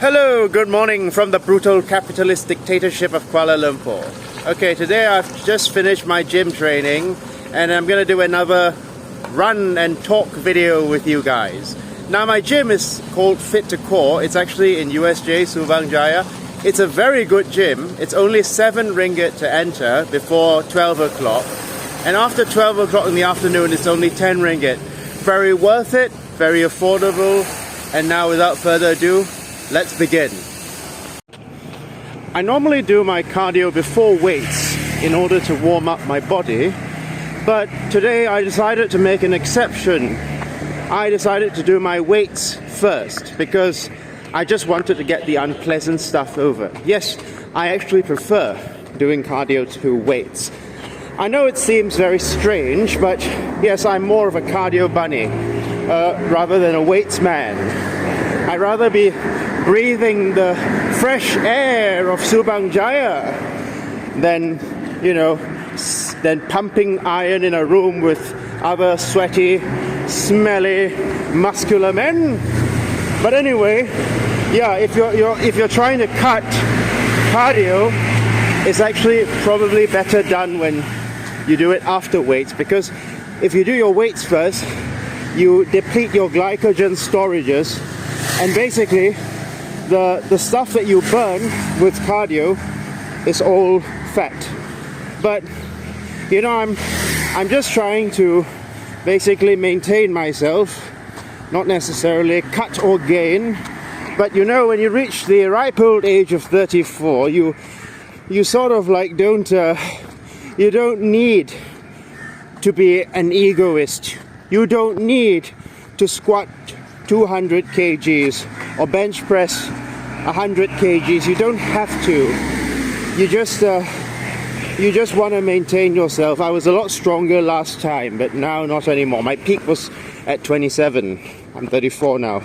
Hello, good morning from the brutal capitalist dictatorship of Kuala Lumpur. Okay, today I've just finished my gym training and I'm gonna do another run and talk video with you guys. Now my gym is called Fit to Core. It's actually in USJ, Subang Jaya. It's a very good gym. It's only 7 ringgit to enter before 12 o'clock. And after 12 o'clock in the afternoon, it's only 10 ringgit. Very worth it, very affordable. And now without further ado, let's begin. I normally do my cardio before weights in order to warm up my body, but today I decided to make an exception. I decided to do my weights first because I just wanted to get the unpleasant stuff over. Yes, I actually prefer doing cardio to weights. I know it seems very strange, but yes, I'm more of a cardio bunny rather than a weights man. I'd rather be breathing the fresh air of Subang Jaya than, than pumping iron in a room with other sweaty, smelly, muscular men. But anyway, yeah, if you're trying to cut cardio, it's actually probably better done when you do it after weights, because if you do your weights first, you deplete your glycogen storages, and basically the stuff that you burn with cardio is all fat. But I'm just trying to basically maintain myself, not necessarily cut or gain. But when you reach the ripe old age of 34, you sort of like you don't need to be an egoist. You don't need to squat 200 kgs or bench press 100 kgs. You don't have to. You just want to maintain yourself. I was a lot stronger last time, but now not anymore. My peak was at 27. I'm 34 now.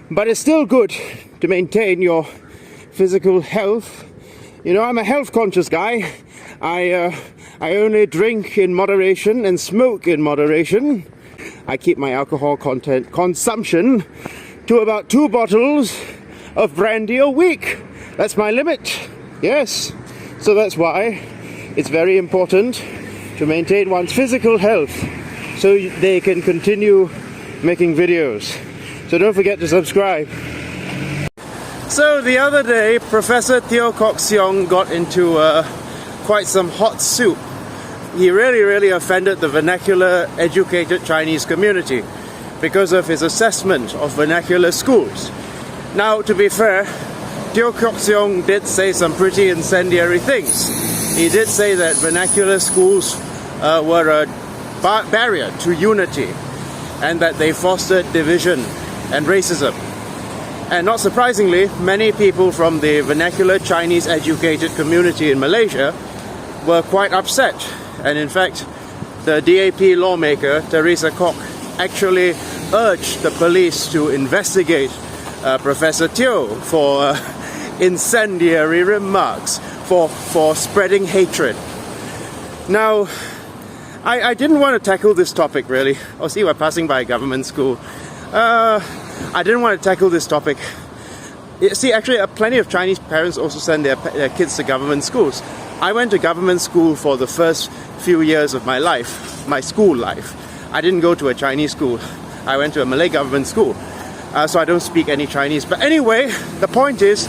But it's still good to maintain your physical health. I'm a health conscious guy. I only drink in moderation and smoke in moderation. I keep my alcohol consumption to about 2 bottles of brandy a week. That's my limit. Yes. So that's why it's very important to maintain one's physical health so they can continue making videos. So don't forget to subscribe. So the other day, Professor Teo Kok Siong got into quite some hot soup. He really offended the vernacular educated Chinese community because of his assessment of vernacular schools. Now, to be fair, Teo Kok Siong did say some pretty incendiary things. He did say that vernacular schools were a barrier to unity and that they fostered division and racism. And not surprisingly, many people from the vernacular Chinese educated community in Malaysia were quite upset. And in fact, the DAP lawmaker, Teresa Kok, actually urged the police to investigate Professor Teo for incendiary remarks, for spreading hatred. Now, I didn't want to tackle this topic really. Oh, see, we're passing by a government school. I didn't want to tackle this topic. See, actually, plenty of Chinese parents also send their kids to government schools. I went to government school for the first few years of my life, my school life. I didn't go to a Chinese school. I went to a Malay government school. So I don't speak any Chinese. But anyway, the point is,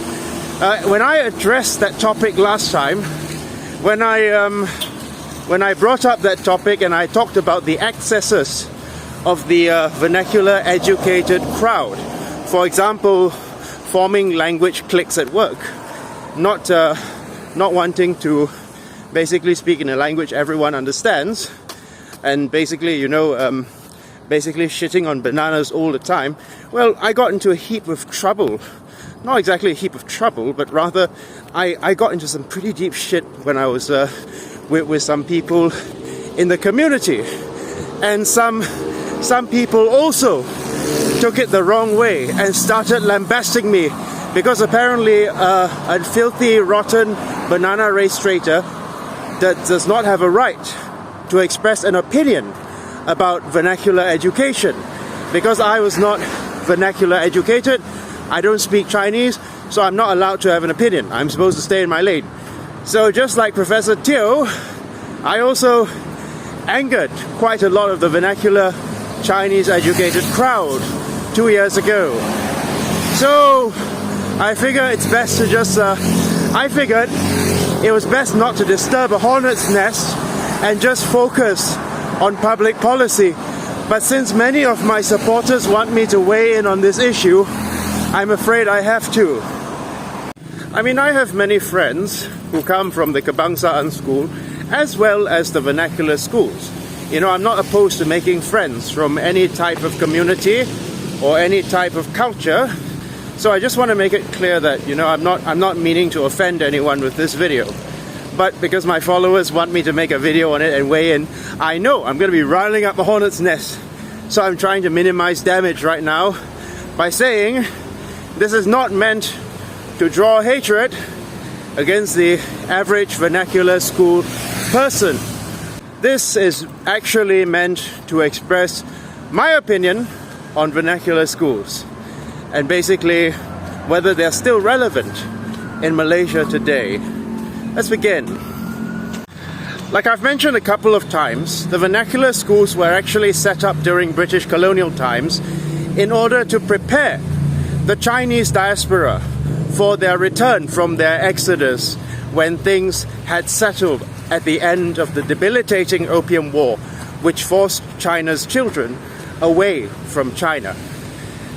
when I addressed that topic last time, when I brought up that topic and I talked about the excesses of the vernacular educated crowd, for example, forming language cliques at work, not wanting to basically speak in a language everyone understands, and basically, basically shitting on bananas all the time. Well, I got into a heap of trouble. Not exactly a heap of trouble, but rather I got into some pretty deep shit when I was with some people in the community. And some people also took it the wrong way and started lambasting me because apparently a filthy, rotten banana race traitor that does not have a right to express an opinion about vernacular education. Because I was not vernacular educated, I don't speak Chinese, so I'm not allowed to have an opinion. I'm supposed to stay in my lane. So just like Professor Teo, I also angered quite a lot of the vernacular Chinese educated crowd 2 years ago. So I figure it's best to just, I figured it was best not to disturb a hornet's nest and just focus on public policy. But since many of my supporters want me to weigh in on this issue, I'm afraid I have to. I mean, I have many friends who come from the Kebangsaan school as well as the vernacular schools. You know, I'm not opposed to making friends from any type of community or any type of culture. So I just want to make it clear that, you know, I'm not meaning to offend anyone with this video. But because my followers want me to make a video on it and weigh in, I know I'm going to be riling up a hornet's nest. So I'm trying to minimize damage right now by saying this is not meant to draw hatred against the average vernacular school person. This is actually meant to express my opinion on vernacular schools and basically whether they're still relevant in Malaysia today. Let's begin. Like I've mentioned a couple of times, the vernacular schools were actually set up during British colonial times in order to prepare the Chinese diaspora for their return from their exodus when things had settled at the end of the debilitating Opium War, which forced China's children away from China.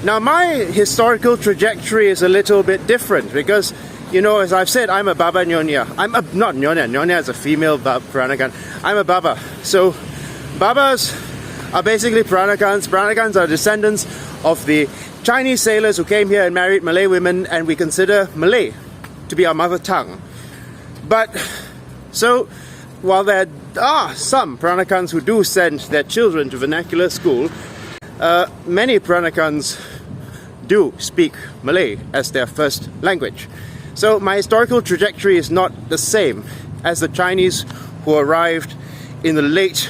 Now, my historical trajectory is a little bit different because, you know, as I've said, I'm a Baba Nyonya. Not Nyonya. Nyonya is a female Peranakan. I'm a Baba. So, Babas are basically Peranakans. Peranakans are descendants of the Chinese sailors who came here and married Malay women, and we consider Malay to be our mother tongue. But, so, while there are some Peranakans who do send their children to vernacular school, many Peranakans do speak Malay as their first language. So my historical trajectory is not the same as the Chinese who arrived in the late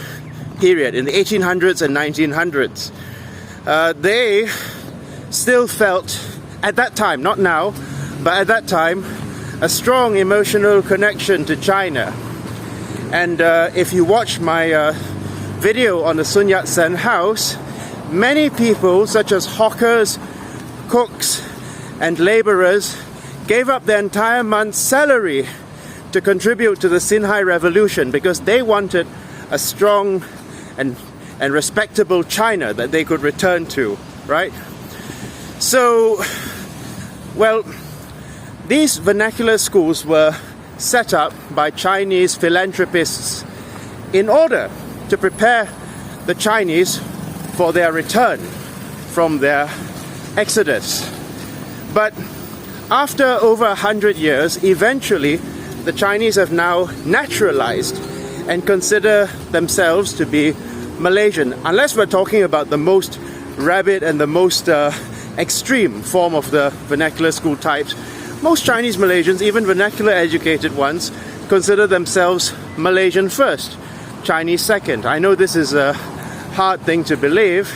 period, in the 1800s and 1900s. They still felt, at that time, not now, but at that time, a strong emotional connection to China. And if you watch my video on the Sun Yat-sen house, many people, such as hawkers, cooks, and laborers, gave up their entire month's salary to contribute to the Sinhai Revolution because they wanted a strong and respectable China that they could return to, right? So, well, these vernacular schools were set up by Chinese philanthropists in order to prepare the Chinese for their return from their exodus. But after over 100 years, eventually the Chinese have now naturalized and consider themselves to be Malaysian, unless we're talking about the most rabid and the most extreme form of the vernacular school types. Most Chinese Malaysians, even vernacular educated ones, consider themselves Malaysian first, Chinese second. I know this is a hard thing to believe,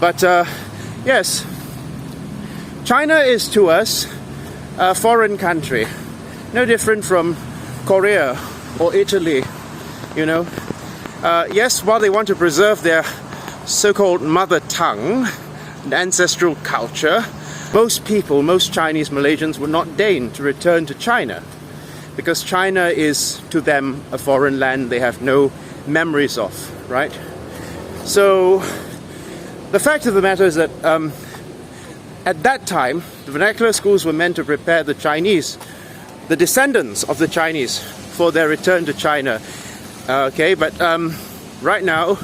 but yes, China is to us a foreign country, no different from Korea or Italy, you know. Yes, while they want to preserve their so-called mother tongue, ancestral culture, most people, most Chinese Malaysians would not deign to return to China because China is to them a foreign land they have no memories of, right? So the fact of the matter is that at that time, the vernacular schools were meant to prepare the Chinese, the descendants of the Chinese, for their return to China. Okay, but right now,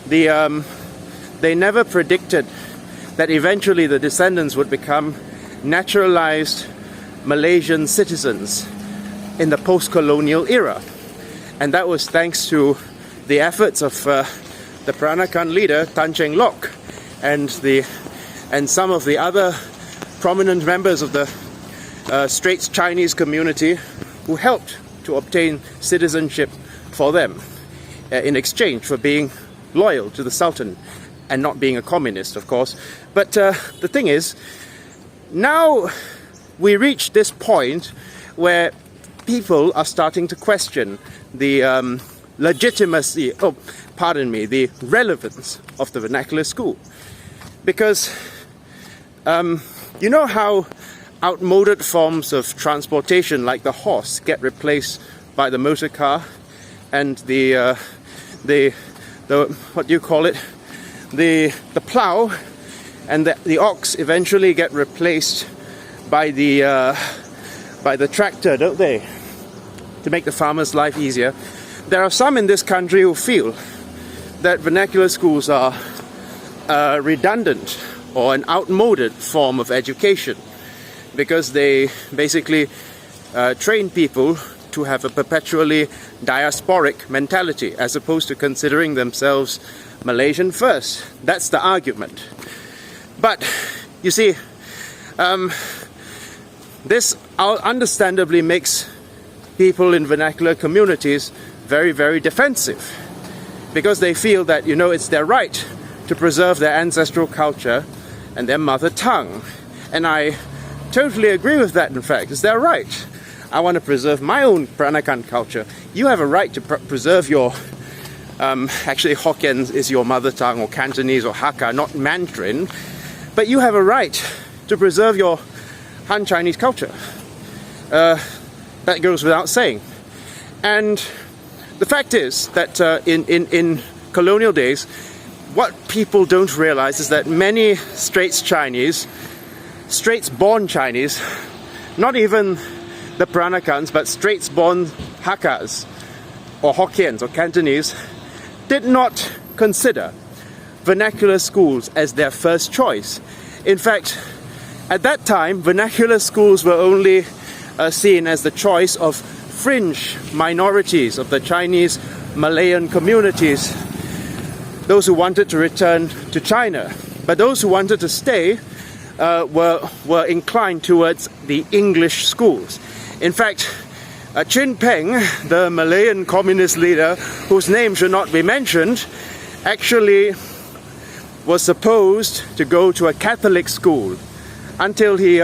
they never predicted that eventually the descendants would become naturalized Malaysian citizens in the post-colonial era. And that was thanks to the efforts of the Peranakan leader Tan Cheng Lock and some of the other prominent members of the Straits Chinese community who helped to obtain citizenship for them in exchange for being loyal to the Sultan and not being a communist, of course. But the thing is, Now we reach this point where people are starting to question the legitimacy, the relevance of the vernacular school. Because you know how outmoded forms of transportation like the horse get replaced by the motor car, and the what do you call it, the plow, and the ox eventually get replaced by the tractor, don't they, to make the farmer's life easier. There are some in this country who feel that vernacular schools are redundant or an outmoded form of education, because they basically train people to have a perpetually diasporic mentality as opposed to considering themselves Malaysian first. That's the argument. But you see, this understandably makes people in vernacular communities very, very defensive, because they feel that, you know, it's their right to preserve their ancestral culture and their mother tongue. And I totally agree with that, in fact. It's their right. I want to preserve my own Peranakan culture. You have a right to preserve your... actually, Hokkien is your mother tongue, or Cantonese or Hakka, not Mandarin. But you have a right to preserve your Han Chinese culture. That goes without saying. And the fact is that in colonial days, what people don't realize is that many Straits-born Chinese, not even the Peranakans, but Straits-born Hakkas, or Hokkiens, or Cantonese, did not consider vernacular schools as their first choice. In fact, at that time, vernacular schools were only seen as the choice of fringe minorities of the Chinese Malayan communities, those who wanted to return to China. But those who wanted to stay were inclined towards the English schools. In fact, Chin Peng, the Malayan communist leader, whose name should not be mentioned, actually was supposed to go to a Catholic school until he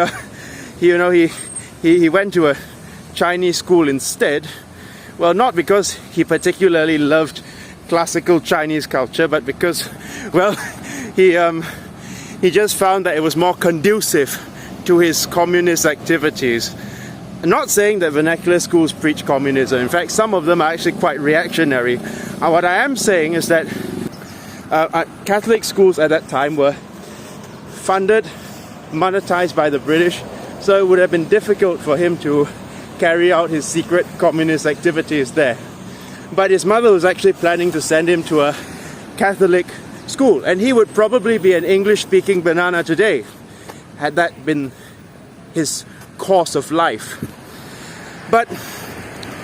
went to a Chinese school instead. Well, not because he particularly loved classical Chinese culture, but because, well, he just found that it was more conducive to his communist activities. I'm not saying that vernacular schools preach communism. In fact, some of them are actually quite reactionary. And what I am saying is that Catholic schools at that time were funded, monetized by the British, so it would have been difficult for him to carry out his secret communist activities there. But his mother was actually planning to send him to a Catholic school, and he would probably be an English-speaking banana today, had that been his course of life. But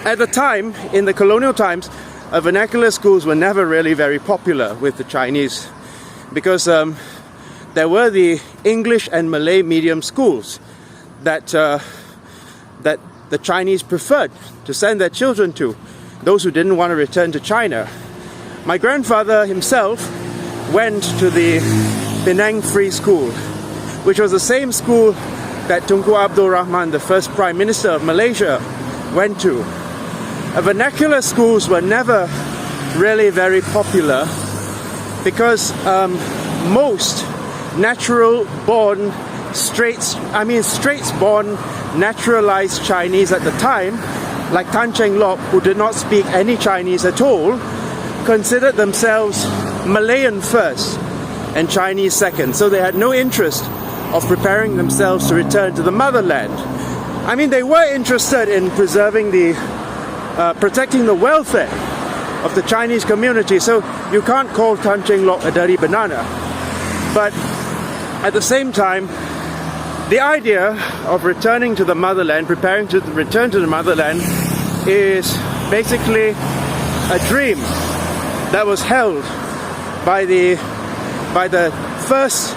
at the time, in the colonial times, vernacular schools were never really very popular with the Chinese, because there were the English and Malay medium schools that the Chinese preferred to send their children to, those who didn't want to return to China. My grandfather himself went to the Penang Free School, which was the same school that Tunku Abdul Rahman, the first Prime Minister of Malaysia, went to. Vernacular schools were never really very popular because most natural-born, Straits-born naturalized Chinese at the time, like Tan Cheng Lock, who did not speak any Chinese at all, considered themselves Malayan first and Chinese second. So they had no interest of preparing themselves to return to the motherland. I mean, they were interested in preserving protecting the welfare of the Chinese community. So you can't call Tan Cheng Lock a dirty banana. But at the same time, the idea of returning to the motherland, preparing to return to the motherland, is basically a dream that was held by the first,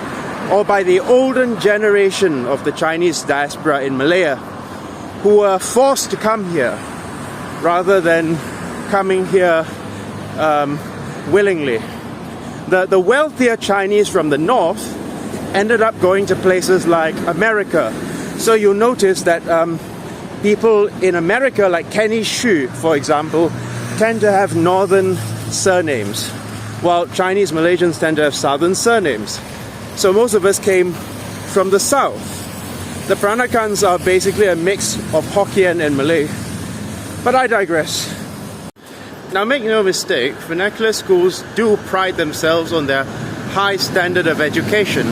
or by the olden generation of the Chinese diaspora in Malaya, who were forced to come here rather than coming here willingly. The wealthier Chinese from the north ended up going to places like America. So you'll notice that people in America, like Kenny Xu, for example, tend to have northern surnames, while Chinese Malaysians tend to have southern surnames. So most of us came from the south. The Peranakans are basically a mix of Hokkien and Malay. But I digress. Now make no mistake, vernacular schools do pride themselves on their high standard of education.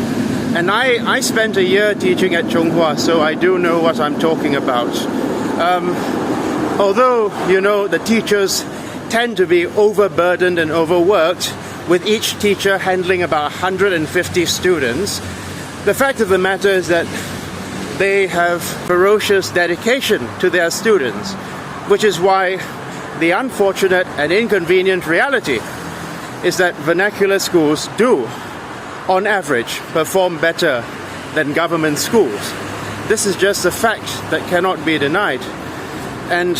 And I spent a year teaching at Chonghua, so I do know what I'm talking about. Although, you know, the teachers tend to be overburdened and overworked, with each teacher handling about 150 students, the fact of the matter is that they have ferocious dedication to their students, which is why the unfortunate and inconvenient reality is that vernacular schools do, on average, perform better than government schools. This is just a fact that cannot be denied. And,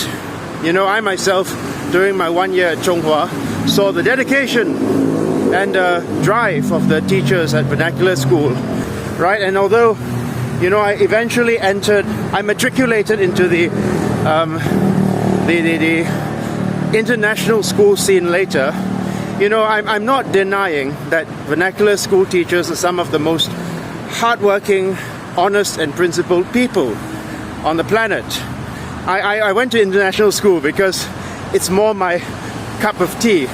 you know, I myself, during my 1 year at Chonghua, saw the dedication and drive of the teachers at vernacular school, right? And although, you know, I eventually I matriculated into the international school scene later, you know, I'm not denying that vernacular school teachers are some of the most hardworking, honest and principled people on the planet. I went to international school because it's more my cup of tea.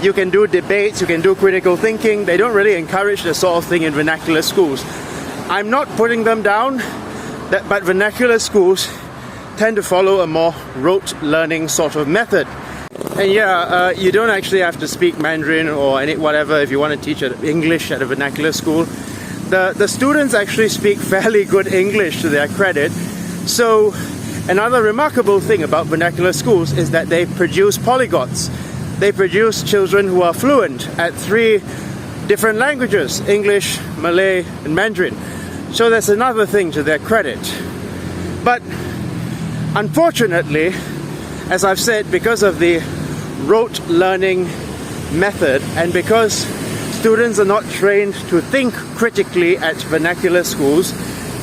You can do debates, you can do critical thinking. They don't really encourage the sort of thing in vernacular schools. I'm not putting them down, but vernacular schools tend to follow a more rote learning sort of method. And yeah, you don't actually have to speak Mandarin or whatever if you want to teach English at a vernacular school. The students actually speak fairly good English to their credit. So another remarkable thing about vernacular schools is that they produce polyglots. They produce children who are fluent at 3 different languages: English, Malay and Mandarin. So that's another thing to their credit. But unfortunately, as I've said, because of the rote learning method and because students are not trained to think critically at vernacular schools,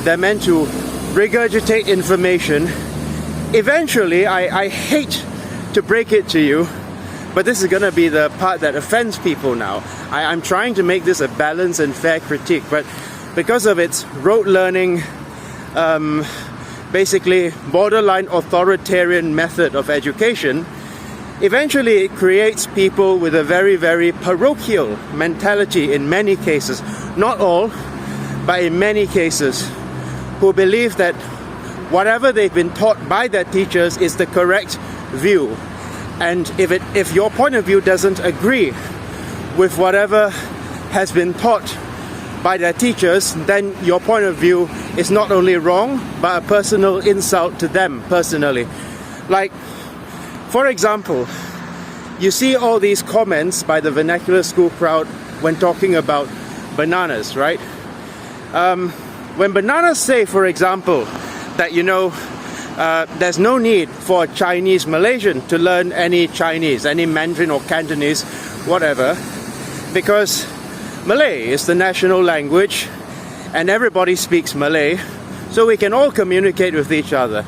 they're meant to regurgitate information. Eventually, I hate to break it to you, but this is going to be the part that offends people now. I'm trying to make this a balanced and fair critique, but because of its rote learning, basically borderline authoritarian method of education, eventually it creates people with a very, very parochial mentality in many cases. Not all, but in many cases, who believe that whatever they've been taught by their teachers is the correct view. And if your point of view doesn't agree with whatever has been taught by their teachers, then your point of view is not only wrong, but a personal insult to them personally. Like, for example, you see all these comments by the vernacular school crowd when talking about bananas, right? When bananas say, for example, that, you know, there's no need for a Chinese Malaysian to learn any Chinese, any Mandarin or Cantonese, whatever, because Malay is the national language and everybody speaks Malay, so we can all communicate with each other.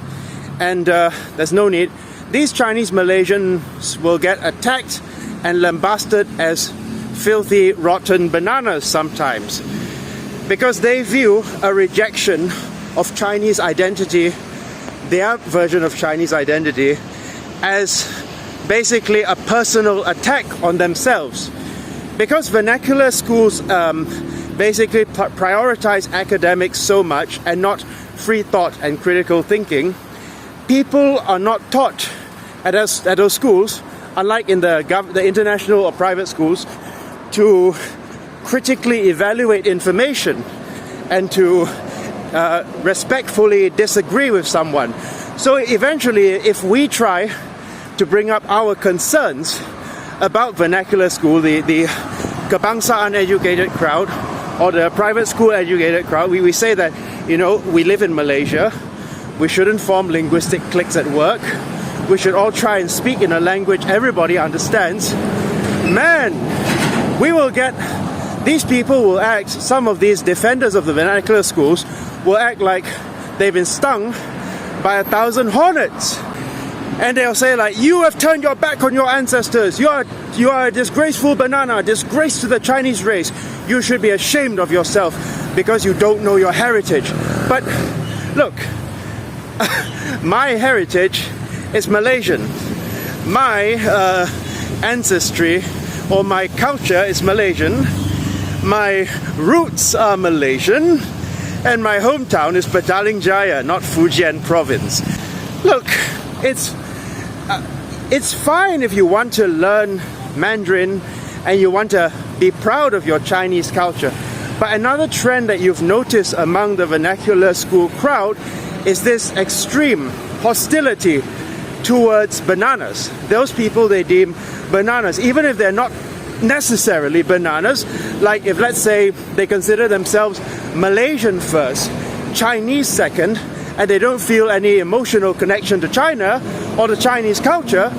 And there's no need. These Chinese Malaysians will get attacked and lambasted as filthy, rotten bananas sometimes, because they view a rejection of Chinese identity, their version of Chinese identity, as basically a personal attack on themselves. Because vernacular schools basically prioritize academics so much and not free thought and critical thinking, people are not taught at those schools, unlike in the international or private schools, to critically evaluate information and to respectfully disagree with someone. So eventually, if we try to bring up our concerns about vernacular school, the kebangsaan educated crowd or the private school educated crowd, we say that, you know, we live in Malaysia, we shouldn't form linguistic cliques at work, we should all try and speak in a language everybody understands, man, we will get these people will act, some of these defenders of the vernacular schools will act like they've been stung by 1,000 hornets. And they'll say like, you have turned your back on your ancestors, you are a disgraceful banana, a disgrace to the Chinese race, you should be ashamed of yourself because you don't know your heritage. But look, my heritage is Malaysian. My ancestry or my culture is Malaysian. My roots are Malaysian. And my hometown is Petaling Jaya, not Fujian province. Look, it's fine if you want to learn Mandarin and you want to be proud of your Chinese culture. But another trend that you've noticed among the vernacular school crowd is this extreme hostility towards bananas. Those people they deem bananas, even if they're not necessarily bananas. Like if, let's say, they consider themselves Malaysian first, Chinese second, and they don't feel any emotional connection to China or the Chinese culture,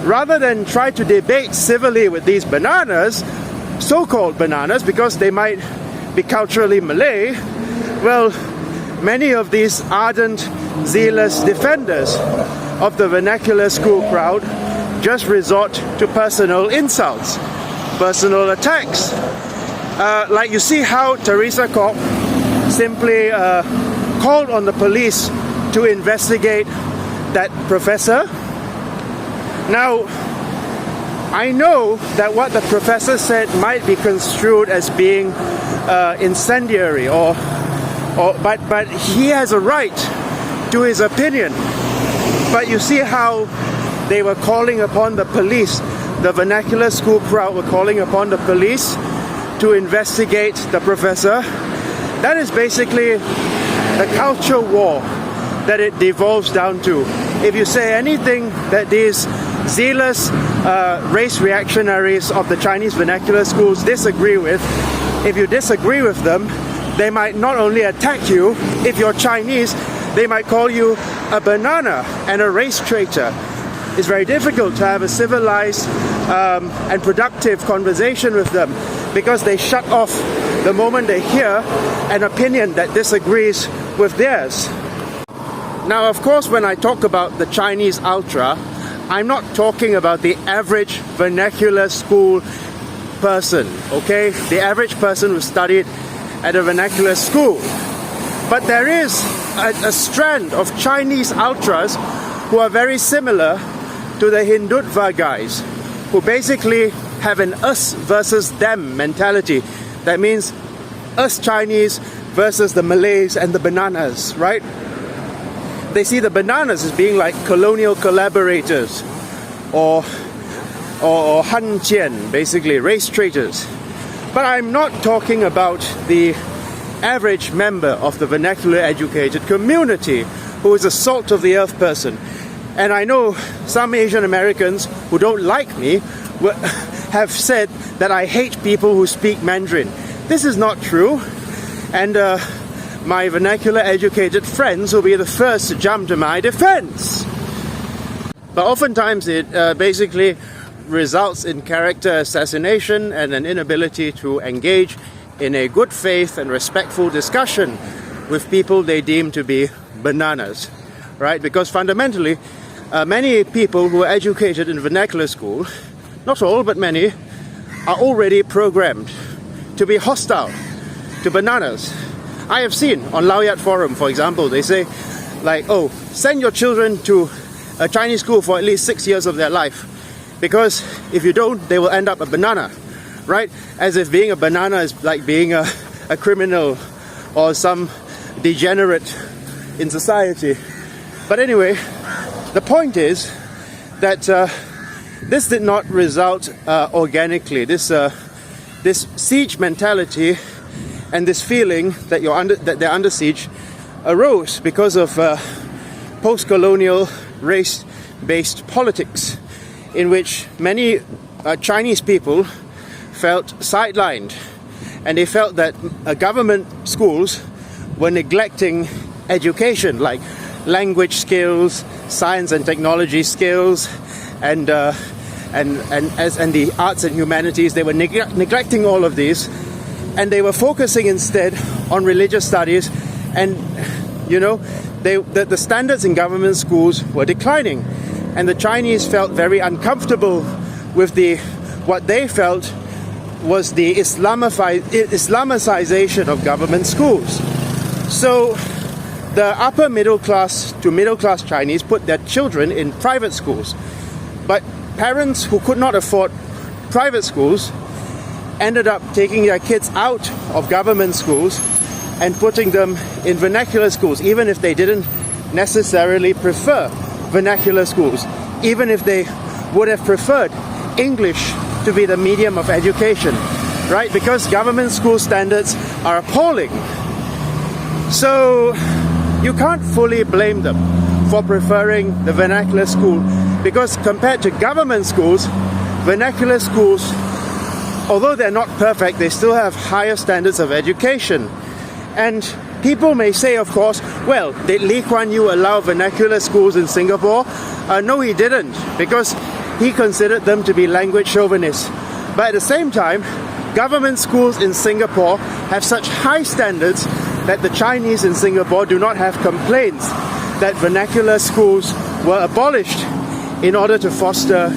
rather than try to debate civilly with these bananas, so-called bananas, because they might be culturally Malay, well, many of these ardent, zealous defenders of the vernacular school crowd just resort to personal insults, personal attacks. Like you see how Teresa Kok simply called on the police to investigate that professor. Now, I know that what the professor said might be construed as being incendiary, but he has a right to his opinion. But you see how they were calling upon the police, the vernacular school crowd were calling upon the police to investigate the professor. That is basically the culture war that it devolves down to. If you say anything that these zealous race reactionaries of the Chinese vernacular schools disagree with, if you disagree with them, they might not only attack you. If you're Chinese, they might call you a banana and a race traitor. It's very difficult to have a civilized and productive conversation with them because they shut off the moment they hear an opinion that disagrees with theirs. Now, of course, when I talk about the Chinese ultra, I'm not talking about the average vernacular school person, okay? The average person who studied at a vernacular school. But there is a strand of Chinese ultras who are very similar to the Hindutva guys, who basically have an us versus them mentality. That means us Chinese versus the Malays and the bananas, right? They see the bananas as being like colonial collaborators or Han Jian, basically race traitors. But I'm not talking about the average member of the vernacular educated community who is a salt of the earth person. And I know some Asian Americans who don't like me have said that I hate people who speak Mandarin. This is not true. And my vernacular educated friends will be the first to jump to my defense. But oftentimes it basically results in character assassination and an inability to engage in a good faith and respectful discussion with people they deem to be bananas, right? Because fundamentally, many people who are educated in vernacular school, not all, but many, are already programmed to be hostile to bananas. I have seen on Laoyat Forum, for example, they say, like, oh, send your children to a Chinese school for at least 6 years of their life, because if you don't, they will end up a banana, right? As if being a banana is like being a criminal or some degenerate in society. But anyway, the point is that this did not result organically. This siege mentality and this feeling that they're under siege arose because of post-colonial race-based politics, in which many Chinese people felt sidelined, and they felt that government schools were neglecting education, like language skills, science and technology skills, and and the arts and humanities. They were neglecting all of these, and they were focusing instead on religious studies. And the standards in government schools were declining, and the Chinese felt very uncomfortable with what they felt was the Islamicization of government schools. So the upper middle class to middle class Chinese put their children in private schools, but parents who could not afford private schools ended up taking their kids out of government schools and putting them in vernacular schools, even if they didn't necessarily prefer vernacular schools, even if they would have preferred English to be the medium of education, right? Because government school standards are appalling. So you can't fully blame them for preferring the vernacular school, because compared to government schools, vernacular schools, although they're not perfect, they still have higher standards of education. And people may say, of course, well, did Lee Kuan Yew allow vernacular schools in Singapore? No, he didn't, because he considered them to be language chauvinists. But at the same time, government schools in Singapore have such high standards that the Chinese in Singapore do not have complaints that vernacular schools were abolished in order to foster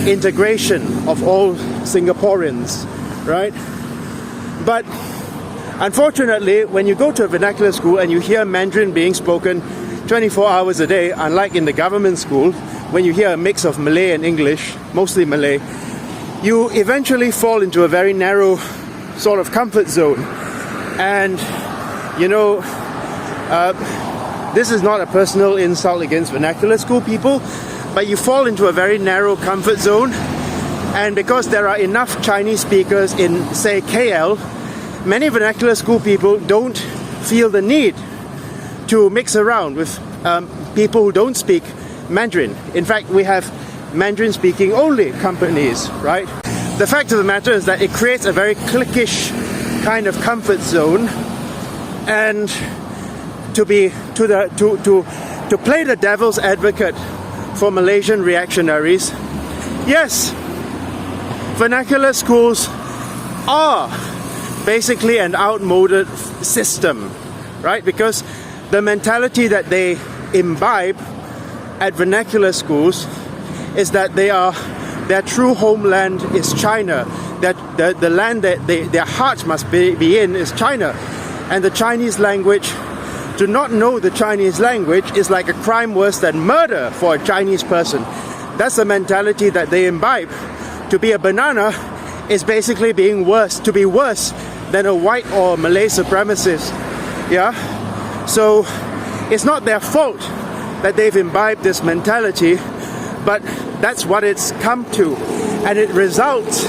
integration of all Singaporeans, right? But unfortunately, when you go to a vernacular school and you hear Mandarin being spoken 24 hours a day, unlike in the government school, when you hear a mix of Malay and English, mostly Malay, you eventually fall into a very narrow sort of comfort zone. And, this is not a personal insult against vernacular school people, but you fall into a very narrow comfort zone. And because there are enough Chinese speakers in, say, KL, many vernacular school people don't feel the need to mix around with people who don't speak Mandarin. In fact, we have Mandarin speaking only companies, right? The fact of the matter is that it creates a very cliquish kind of comfort zone. And to play the devil's advocate for Malaysian reactionaries, yes, vernacular schools are basically an outmoded system, right? Because the mentality that they imbibe at vernacular schools is that their true homeland is China, that the land that their heart must be in is China. And the Chinese language, to not know the Chinese language is like a crime worse than murder for a Chinese person. That's the mentality that they imbibe. To be a banana is basically to be worse than a white or Malay supremacist. Yeah? So it's not their fault that they've imbibed this mentality, but that's what it's come to. And it results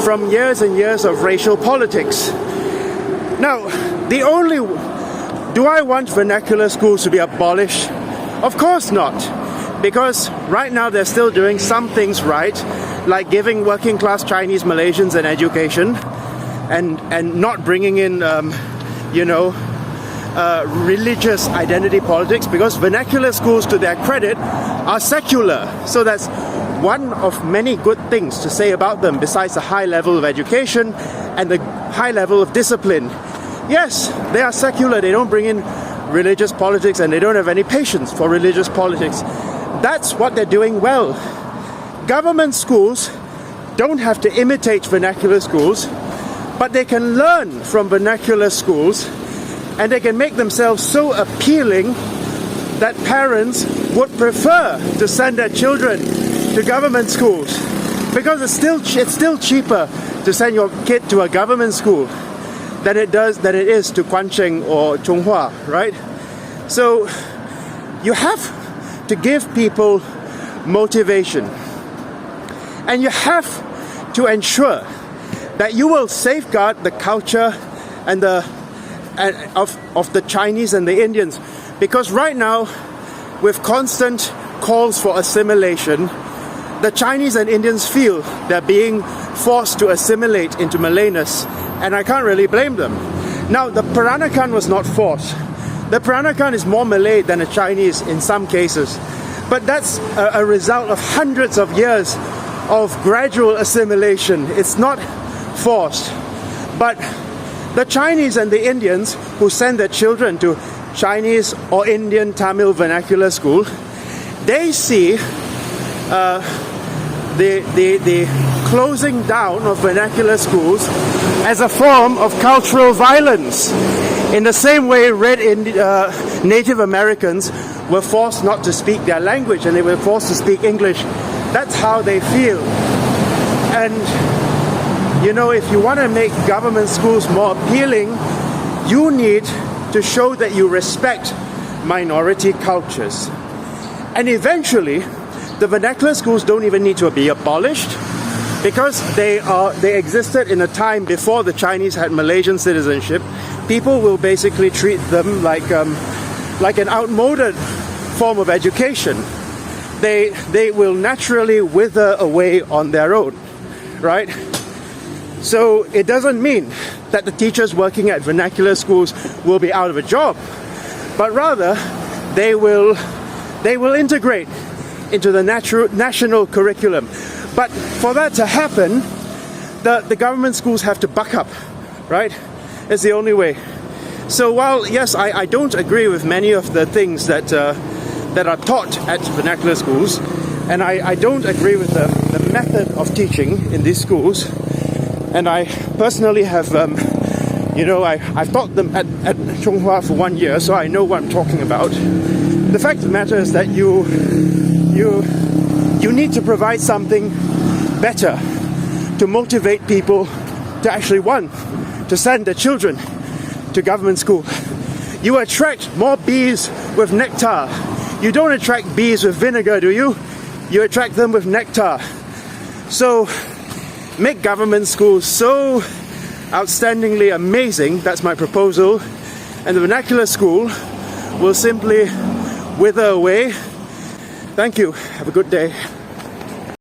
from years and years of racial politics. Now, do I want vernacular schools to be abolished? Of course not. Because right now they're still doing some things right, like giving working class Chinese Malaysians an education and not bringing in, religious identity politics, because vernacular schools, to their credit, are secular. So that's one of many good things to say about them, besides the high level of education and the high level of discipline. Yes, they are secular. They don't bring in religious politics, and they don't have any patience for religious politics. That's what they're doing well. Government schools don't have to imitate vernacular schools, but they can learn from vernacular schools, and they can make themselves so appealing that parents would prefer to send their children to government schools, because it's still cheaper to send your kid to a government school than it is to Kuan Cheng or Chonghua, right? So you have to give people motivation, and you have to ensure that you will safeguard the culture and of the Chinese and the Indians, because right now, with constant calls for assimilation, the Chinese and Indians feel they're being forced to assimilate into Malayness, and I can't really blame them. Now, the Peranakan was not forced. The Peranakan is more Malay than a Chinese in some cases, but that's a result of hundreds of years of gradual assimilation. It's not forced. But the Chinese and the Indians who send their children to Chinese or Indian Tamil vernacular school, they see the closing down of vernacular schools as a form of cultural violence. In the same way Native Americans were forced not to speak their language and they were forced to speak English. That's how they feel. And you know, if you want to make government schools more appealing, you need to show that you respect minority cultures. And eventually, the vernacular schools don't even need to be abolished, because they existed in a time before the Chinese had Malaysian citizenship. People will basically treat them like an outmoded form of education. They will naturally wither away on their own, right? So it doesn't mean that the teachers working at vernacular schools will be out of a job, but rather they will integrate into the national curriculum. But for that to happen, the government schools have to buck up, right? It's the only way. So while, yes, I don't agree with many of the things that are taught at vernacular schools, and I don't agree with the method of teaching in these schools, and I personally have, I've taught them at Chonghua for 1 year, so I know what I'm talking about. The fact of the matter is that you need to provide something better to motivate people to actually want to send their children to government school. You attract more bees with nectar. You don't attract bees with vinegar, do you? You attract them with nectar. So make government schools so outstandingly amazing, that's my proposal, and the vernacular school will simply wither away. Thank you. Have a good day.